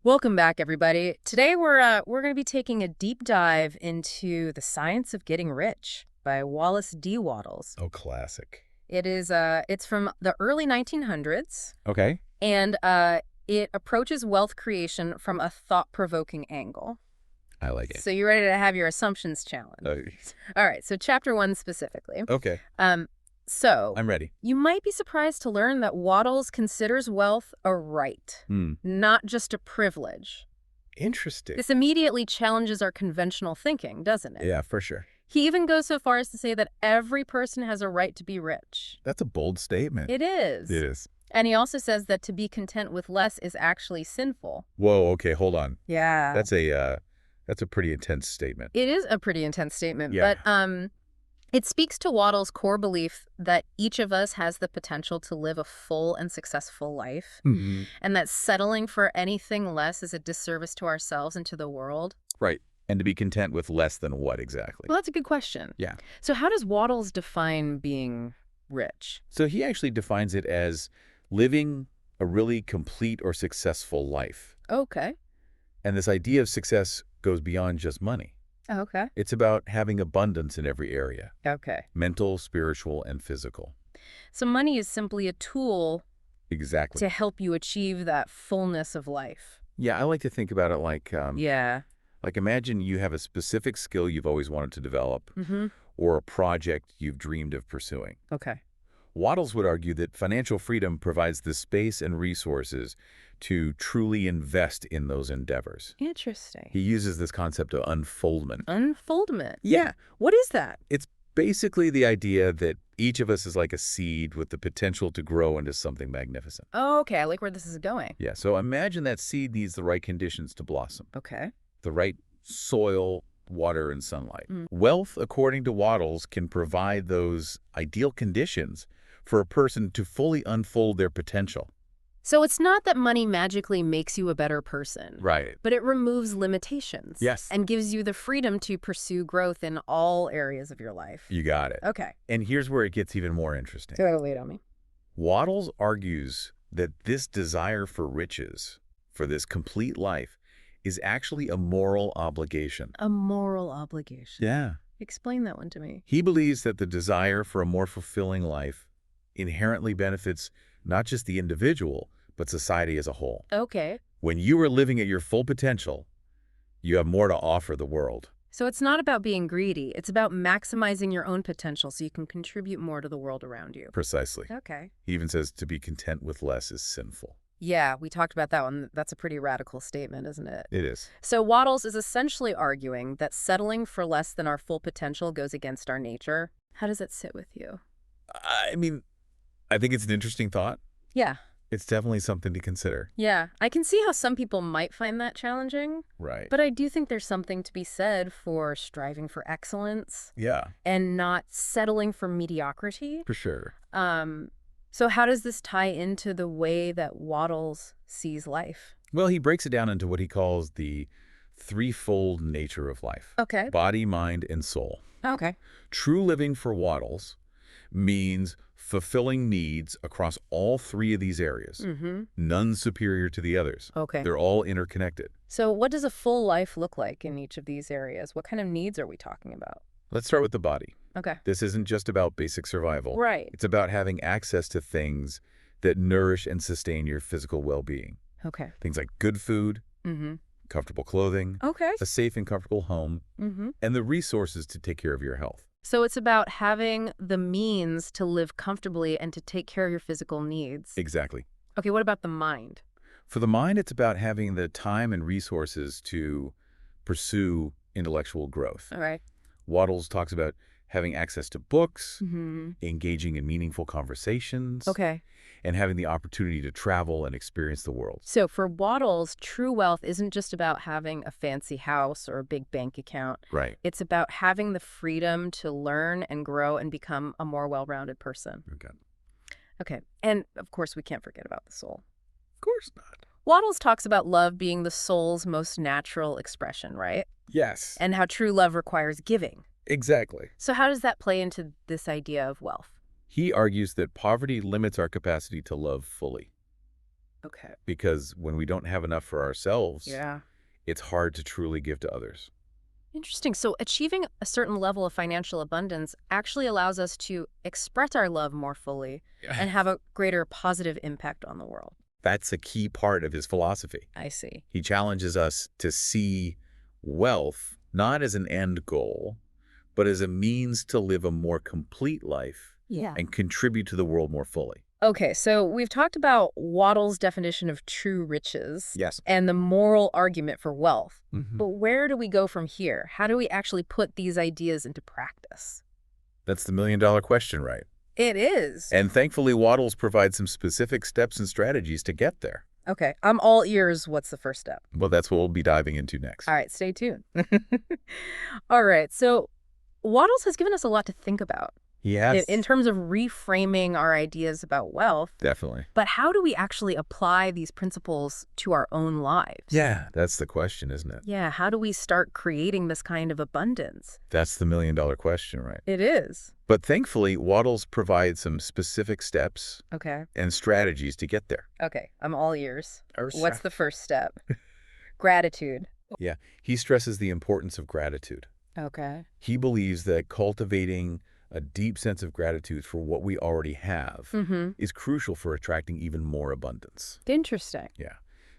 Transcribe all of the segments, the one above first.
Welcome back, everybody. Today we're going to be taking a deep dive into The Science of Getting Rich by Wallace D. Wattles. Oh, classic. It's from the early 1900s, Okay. and it approaches wealth creation from a thought-provoking angle. I like it. So you ready to have your assumptions challenged? All right, so chapter 1 specifically. Okay. So I'm ready. you might be surprised to learn that Wattles considers wealth a right, not just a privilege. Interesting. This immediately challenges our conventional thinking, doesn't it? Yeah, for sure. He even goes so far as to say that every person has a right to be rich. That's a bold statement. It is. It is. And he also says that to be content with less is actually sinful. Whoa, okay, hold on. Yeah. That's a pretty intense statement. It is a pretty intense statement, Yeah. but it speaks to Wattles' core belief that each of us has the potential to live a full and successful life, and that settling for anything less is a disservice to ourselves and to the world. Right. And to be content with less than what exactly? Well, that's a good question. Yeah. So how does Wattles define being rich? So he actually defines it as living a really complete or successful life. Okay. And this idea of success goes beyond just money. Okay. It's about having abundance in every area. Okay. Mental, spiritual, and physical. So money is simply a tool Exactly. to help you achieve that fullness of life. Yeah, I like to think about it like Yeah. like imagine you have a specific skill you've always wanted to develop or a project you've dreamed of pursuing. Okay. Wattles would argue that financial freedom provides the space and resources to truly invest in those endeavors. Interesting. He uses this concept of unfoldment. Unfoldment. Yeah. What is that? It's basically the idea that each of us is like a seed with the potential to grow into something magnificent. Oh, okay. I like where this is going. Yeah, so imagine that seed needs the right conditions to blossom. Okay. The right soil, water, and sunlight. Wealth, according to Wattles, can provide those ideal conditions for a person to fully unfold their potential. So it's not that money magically makes you a better person. Right. But it removes limitations. Yes. And gives you the freedom to pursue growth in all areas of your life. You got it. Okay. And here's where it gets even more interesting. So wait on me. Wattles argues that this desire for riches, for this complete life, is actually a moral obligation. A moral obligation. Yeah. Explain that one to me. He believes that the desire for a more fulfilling life inherently benefits not just the individual, but society as a whole. Okay. When you are living at your full potential, you have more to offer the world. So it's not about being greedy. It's about maximizing your own potential so you can contribute more to the world around you. Precisely. Okay. He even says to be content with less is sinful. Yeah, we talked about that one. That's a pretty radical statement, isn't it? It is. So Wattles is essentially arguing that settling for less than our full potential goes against our nature. How does that sit with you? I mean, I think it's an interesting thought. Yeah. It's definitely something to consider. Yeah. I can see how some people might find that challenging. Right. But I do think there's something to be said for striving for excellence Yeah, and not settling for mediocrity. for sure. So how does this tie into the way that Wattles sees life? Well, he breaks it down into what he calls the threefold nature of life. Okay. Body, mind, and soul. Okay. True living for Wattles means fulfilling needs across all three of these areas, none superior to the others. Okay. They're all interconnected. So what does a full life look like in each of these areas? What kind of needs are we talking about? Let's start with the body. Okay. This isn't just about basic survival. Right. It's about having access to things that nourish and sustain your physical well-being. Okay. Things like good food, comfortable clothing, Okay. a safe and comfortable home, and the resources to take care of your health. So it's about having the means to live comfortably and to take care of your physical needs. Exactly. Okay, what about the mind? For the mind, it's about having the time and resources to pursue intellectual growth. All right. Wattles talks about having access to books, engaging in meaningful conversations, Okay. and having the opportunity to travel and experience the world. So for Wattles, true wealth isn't just about having a fancy house or a big bank account. Right. It's about having the freedom to learn and grow and become a more well-rounded person. Okay. Okay. And of course, we can't forget about the soul. Of course not. Wattles talks about love being the soul's most natural expression, right? Yes. And how true love requires giving. Exactly. So how does that play into this idea of wealth? He argues that poverty limits our capacity to love fully. Okay. because when we don't have enough for ourselves, Yeah. it's hard to truly give to others. Interesting. So achieving a certain level of financial abundance actually allows us to express our love more fully Yeah. and have a greater positive impact on the world. That's a key part of his philosophy. I see. He challenges us to see wealth not as an end goal, but as a means to live a more complete life Yeah. and contribute to the world more fully. Okay, so we've talked about Wattles' definition of true riches Yes. and the moral argument for wealth. Mm-hmm. But where do we go from here? How do we actually put these ideas into practice? That's the million-dollar question, right? It is. And thankfully, Wattles provides some specific steps and strategies to get there. Okay, I'm all ears. What's the first step? Well, that's what we'll be diving into next. All right, stay tuned. All right, so Wattles has given us a lot to think about Yes. in terms of reframing our ideas about wealth. Definitely. But how do we actually apply these principles to our own lives? Yeah, that's the question, isn't it? Yeah, how do we start creating this kind of abundance? That's the million-dollar question, right? It is. But thankfully, Wattles provides some specific steps Okay. and strategies to get there. Okay, I'm all ears. What's the first step? Gratitude. Yeah, he stresses the importance of gratitude. Okay. He believes that cultivating a deep sense of gratitude for what we already have is crucial for attracting even more abundance. Interesting. Yeah.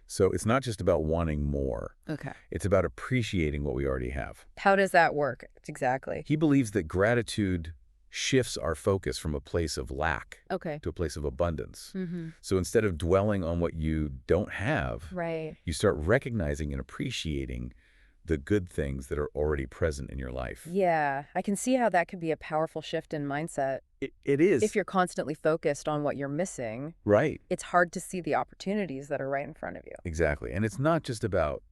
So it's not just about wanting more. Okay. It's about appreciating what we already have. How does that work exactly? He believes that gratitude shifts our focus from a place of lack Okay. to a place of abundance. So instead of dwelling on what you don't have, Right. you start recognizing and appreciating the good things that are already present in your life. Yeah, I can see how that could be a powerful shift in mindset. It is. If you're constantly focused on what you're missing, Right. it's hard to see the opportunities that are right in front of you. Exactly. And it's not just about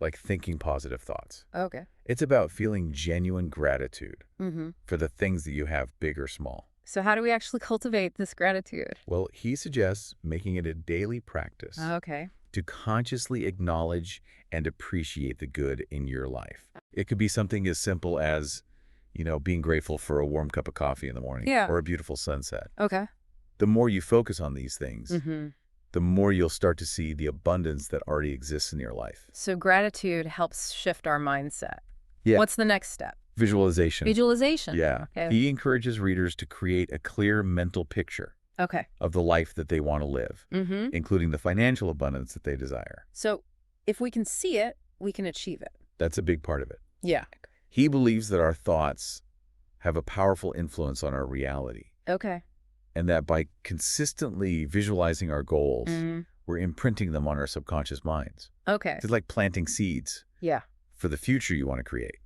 like thinking positive thoughts. Okay. It's about feeling genuine gratitude Mm-hmm. for the things that you have, big or small. So how do we actually cultivate this gratitude? Well, he suggests making it a daily practice Okay. to consciously acknowledge and appreciate the good in your life. It could be something as simple as, being grateful for a warm cup of coffee in the morning or a beautiful sunset. Okay. The more you focus on these things, Mm-hmm. the more you'll start to see the abundance that already exists in your life. So gratitude helps shift our mindset. Yeah. What's the next step? Visualization. Visualization. Yeah. Okay. He encourages readers to create a clear mental picture Okay. of the life that they want to live, Mm-hmm. including the financial abundance that they desire. So if we can see it, we can achieve it. That's a big part of it. Yeah. He believes that our thoughts have a powerful influence on our reality, Okay. and that by consistently visualizing our goals, Mm-hmm. we're imprinting them on our subconscious minds. Okay. It's like planting seeds Yeah. for the future you want to create.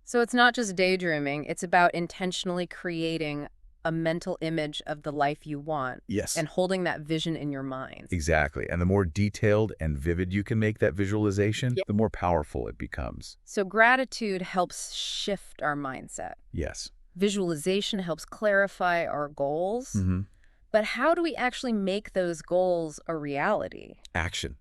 So it's not just daydreaming. It's about intentionally creating a mental image of the life you want Yes. and holding that vision in your mind. Exactly. And the more detailed and vivid you can make that visualization, the more powerful it becomes. So gratitude helps shift our mindset. Yes. Visualization helps clarify our goals. Mm-hmm. But how do we actually make those goals a reality? Action.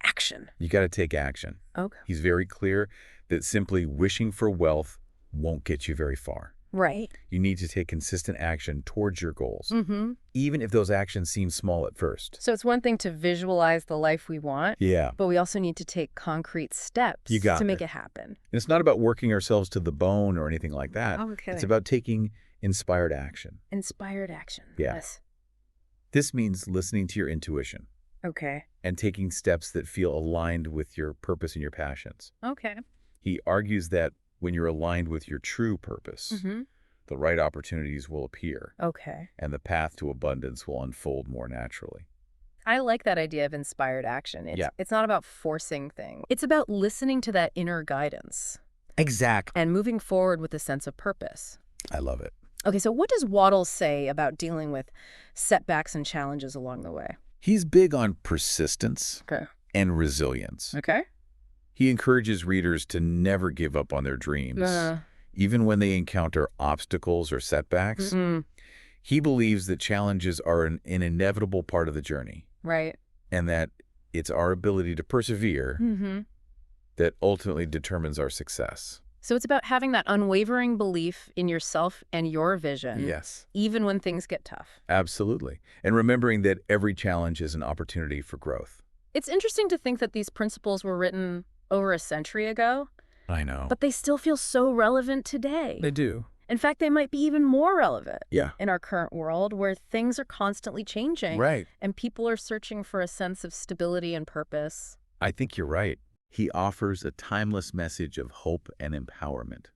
Action. You got to take action. Okay. He's very clear that simply wishing for wealth won't get you very far. Right. You need to take consistent action towards your goals, Mm-hmm. even if those actions seem small at first. So it's one thing to visualize the life we want, Yeah. but we also need to take concrete steps You got to make it. it happen. And it's not about working ourselves to the bone or anything like that. Okay. It's about taking inspired action. Inspired action. Yeah. Yes. This means listening to your intuition Okay. and taking steps that feel aligned with your purpose and your passions. Okay. He argues that when you're aligned with your true purpose, Mm-hmm. the right opportunities will appear Okay. and the path to abundance will unfold more naturally. I like that idea of inspired action. Yeah. It's not about forcing things. It's about listening to that inner guidance Exactly. and moving forward with a sense of purpose. I love it. Okay, so what does Wattles say about dealing with setbacks and challenges along the way? He's big on persistence Okay. and resilience. Okay. He encourages readers to never give up on their dreams, even when they encounter obstacles or setbacks. Mm-mm. He believes that challenges are an inevitable part of the journey, Right. and that it's our ability to persevere Mm-hmm. that ultimately determines our success. So it's about having that unwavering belief in yourself and your vision, Yes. even when things get tough. Absolutely. And remembering that every challenge is an opportunity for growth. It's interesting to think that these principles were written over a century ago, I know. but they still feel so relevant today. They do. In fact, they might be even more relevant Yeah. in our current world where things are constantly changing Right. and people are searching for a sense of stability and purpose. I think you're right. He offers a timeless message of hope and empowerment.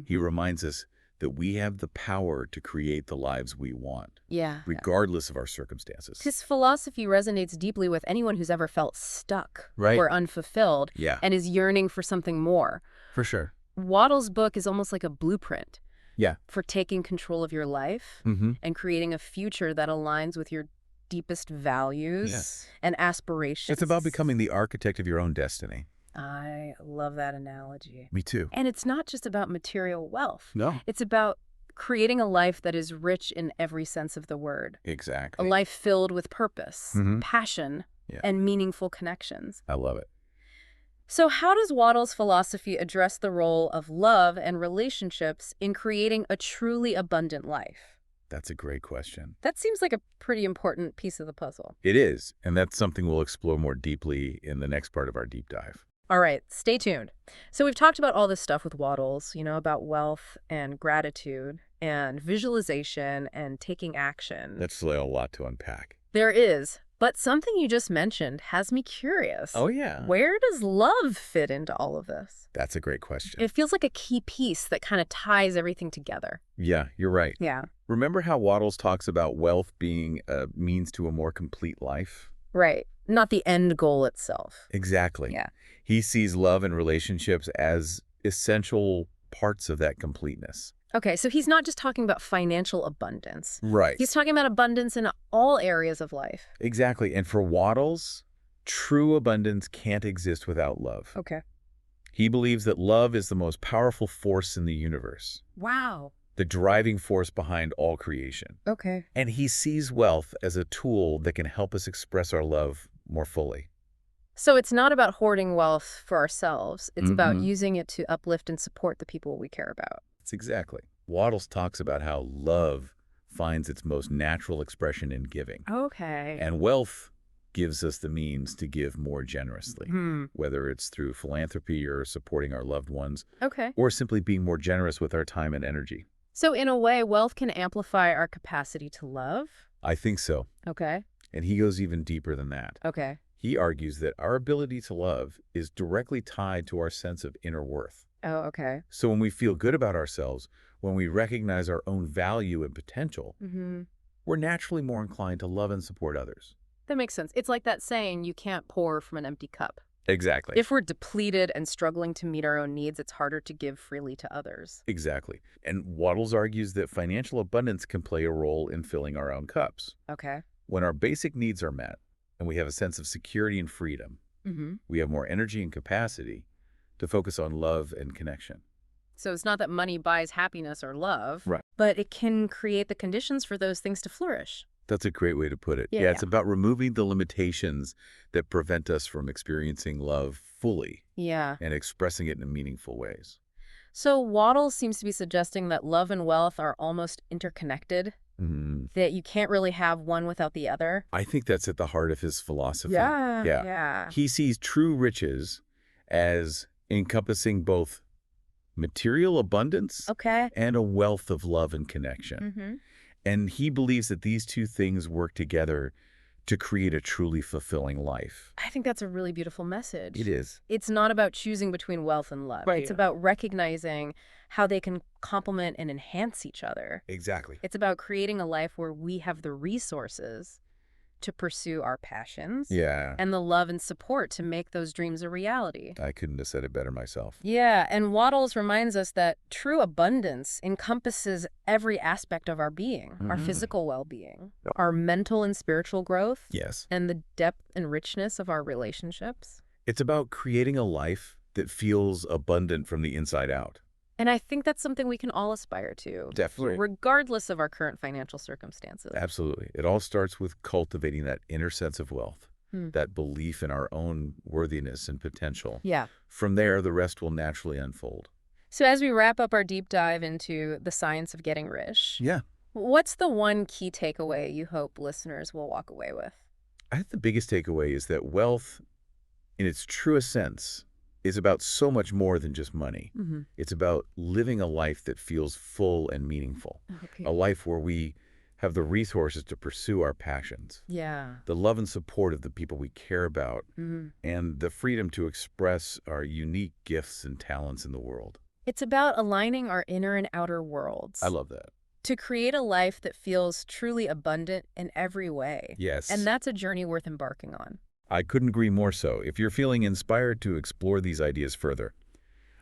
He reminds us that we have the power to create the lives we want, Yeah. regardless of our circumstances. His philosophy resonates deeply with anyone who's ever felt stuck Right. or unfulfilled Yeah, and is yearning for something more. for sure. Wattles' book is almost like a blueprint Yeah. for taking control of your life and creating a future that aligns with your deepest values Yes. and aspirations. It's about becoming the architect of your own destiny. I love that analogy. Me too. And it's not just about material wealth. No. It's about creating a life that is rich in every sense of the word. A Exactly. life filled with purpose, passion, Yeah. and meaningful connections. I love it. So how does Wattles' philosophy address the role of love and relationships in creating a truly abundant life? That's a great question. That seems like a pretty important piece of the puzzle. It is, and that's something we'll explore more deeply in the next part of our deep dive. All right, stay tuned. So we've talked about all this stuff with Wattles, about wealth and gratitude and visualization and taking action. That's a lot to unpack. There is, but something you just mentioned has me curious. Oh, yeah. Where does love fit into all of this? That's a great question. It feels like a key piece that kind of ties everything together. Yeah, you're right. Yeah. Remember how Wattles talks about wealth being a means to a more complete life? Right. Not the end goal itself. Exactly. Yeah. He sees love and relationships as essential parts of that completeness. Okay, so he's not just talking about financial abundance. Right. He's talking about abundance in all areas of life. Exactly. And for Wattles, true abundance can't exist without love. Okay. He believes that love is the most powerful force in the universe, Wow. the driving force behind all creation. Okay. And he sees wealth as a tool that can help us express our love more fully. So it's not about hoarding wealth for ourselves. It's about Mhm. using it to uplift and support the people we care about. That's exactly. Wattles talks about how love finds its most natural expression in giving. Okay. And wealth gives us the means to give more generously, Hmm. whether it's through philanthropy or supporting our loved ones, Okay. or simply being more generous with our time and energy. So in a way, wealth can amplify our capacity to love? I think so. Okay. And he goes even deeper than that. Okay. He argues that our ability to love is directly tied to our sense of inner worth. Oh, okay. So when we feel good about ourselves, when we recognize our own value and potential, we're naturally more inclined to love and support others. That makes sense. It's like that saying, you can't pour from an empty cup. Exactly. If we're depleted and struggling to meet our own needs, it's harder to give freely to others. Exactly. And Wattles argues that financial abundance can play a role in filling our own cups. Okay. When our basic needs are met and we have a sense of security and freedom, we have more energy and capacity to focus on love and connection. So it's not that money buys happiness or love, Right. but it can create the conditions for those things to flourish. That's a great way to put it. Yeah. It's about removing the limitations that prevent us from experiencing love fully Yeah. and expressing it in meaningful ways. So Waddle seems to be suggesting that love and wealth are almost interconnected, that you can't really have one without the other. I think that's at the heart of his philosophy. Yeah. He sees true riches as encompassing both material abundance Okay. and a wealth of love and connection. And he believes that these two things work together to create a truly fulfilling life. I think that's a really beautiful message. It is. It's not about choosing between wealth and love. Right. It's about recognizing how they can complement and enhance each other. Exactly. It's about creating a life where we have the resources to pursue our passions Yeah. and the love and support to make those dreams a reality. I couldn't have said it better myself. Yeah, and Wattles reminds us that true abundance encompasses every aspect of our being, our physical well-being, our mental and spiritual growth, Yes. and the depth and richness of our relationships. It's about creating a life that feels abundant from the inside out. And I think that's something we can all aspire to. Definitely. Regardless of our current financial circumstances. Absolutely. It all starts with cultivating that inner sense of wealth, that belief in our own worthiness and potential. Yeah. From there, the rest will naturally unfold. So as we wrap up our deep dive into the science of getting rich, Yeah. what's the one key takeaway you hope listeners will walk away with? I think the biggest takeaway is that wealth, in its truest sense, is about so much more than just money. It's about living a life that feels full and meaningful, Okay. a life where we have the resources to pursue our passions, Yeah. the love and support of the people we care about, and the freedom to express our unique gifts and talents in the world. It's about aligning our inner and outer worlds I love that. to create a life that feels truly abundant in every way. Yes. And that's a journey worth embarking on. I couldn't agree more so. If you're feeling inspired to explore these ideas further,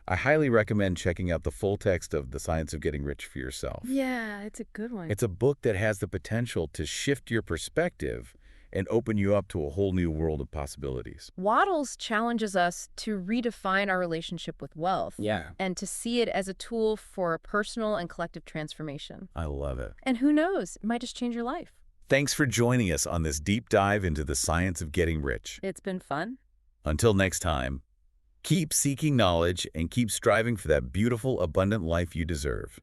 I highly recommend checking out the full text of The Science of Getting Rich for yourself. Yeah, it's a good one. It's a book that has the potential to shift your perspective and open you up to a whole new world of possibilities. Wattles challenges us to redefine our relationship with wealth. Yeah. And to see it as a tool for personal and collective transformation. I love it. And who knows, it might just change your life. Thanks for joining us on this deep dive into the science of getting rich. It's been fun. Until next time, keep seeking knowledge and keep striving for that beautiful, abundant life you deserve.